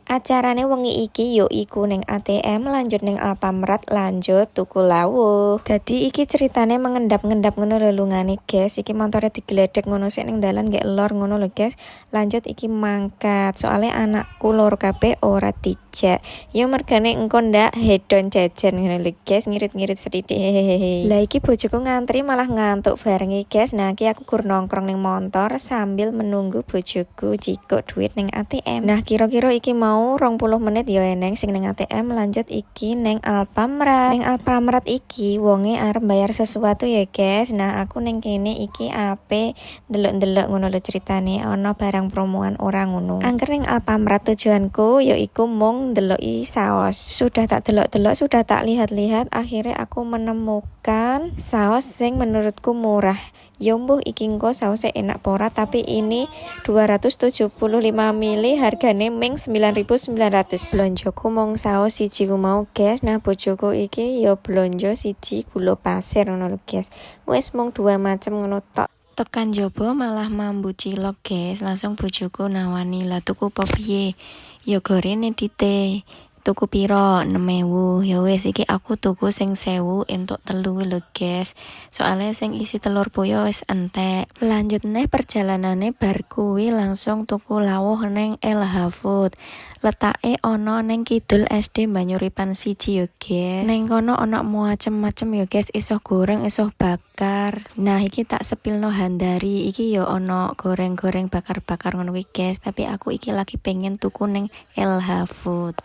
Acarane wengi iki yo iku ning ATM, lanjut ning Alfamart, lanjut tuku lawuh. Dadi iki ceritane mengendap-ngendap ngono lho lungane, guys. Iki montore digledek ngono sik ning dalan gek lor ngono lho, guys. Lanjut iki mangkat. Soale anakku loro kabeh ora dijak. Yo mergane engko ndak hedon jajan ngono lho, guys. Ngirit-ngirit sithik hehehe. Lah iki bojoku ngantri malah ngantuk bareng iki, guys. Nah, iki aku gur nongkrong ning montor sambil menunggu bojoku cikuk duit ning ATM. Nah, kira-kira iki mau 20 menit ya eneng sing ning ATM, lanjut iki ning Alfamart. Ning Alfamart iki wonge arep bayar sesuatu ya, guys. Nah, aku ning kene iki ape ndelok-ndelok ngono lho ceritane, ana barang promoan ora ngono. Angger ning Alfamart tujuanku yaiku mung ndeloki saos. Sudah tak delok-delok, sudah tak lihat-lihat, akhirnya aku menemukan saos sing menurutku murah. Yombo iki engko sausnya enak pora, tapi ini 275 ml hargane ming 9.900. Blonjoku mung saus siji ku mau, guys. Nah, bojoku iki yo blonjo siji gula pasir ngono lho, guys. Wis mung 2 macem ngono tok. Tekan jobo malah mambu cilok, guys. Langsung bojoku nawani, "Lah tuku apa piye?" "Yo gorene dite." "Tuku piro?" 6.000. Ya wis iki aku tuku sing 1.000 entuk 3 lho, guys. Soale sing isi telur puyuh wis entek. Lanjut neh perjalanane bar kuwi langsung tuku lawuh ning LH Food. Letake ana ning Kidul SD Banyuripan 1 yo, guys. Ning kono ana macem-macem yo, guys. Iso goreng, iso bakar. Nah, iki tak sepilno handari. Iki yo ana goreng-goreng bakar-bakar ngono kuwi, guys. Tapi aku iki lagi pengen tuku ning LH Food.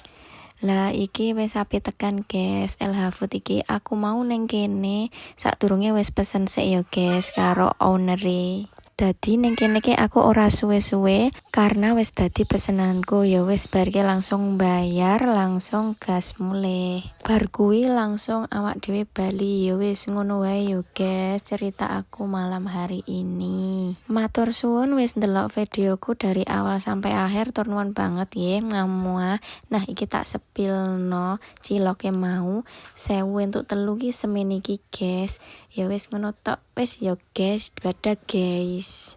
Lah iki wis ape tekan, guys. LH Food iki aku mau ning kene sadurunge wis pesen sik ya, guys, karo ownere. Dadi ning kene ki aku ora suwe-suwe karena wis dadi pesenanku. Ya wis bar ki langsung bayar, langsung gas mulih. Bar kuwi langsung awak dhewe bali. Ya wis ngono wae yo, guys, cerita aku malam hari ini. Matur suwun wis ndelok videoku dari awal sampai akhir, tur nuwun banget ya ngamua. Nah, iki tak sepilno ciloke mau 1.000 entuk 3 ki semen iki, guys. Ya wis ngono tok. Wis yo, guys, dadah guys.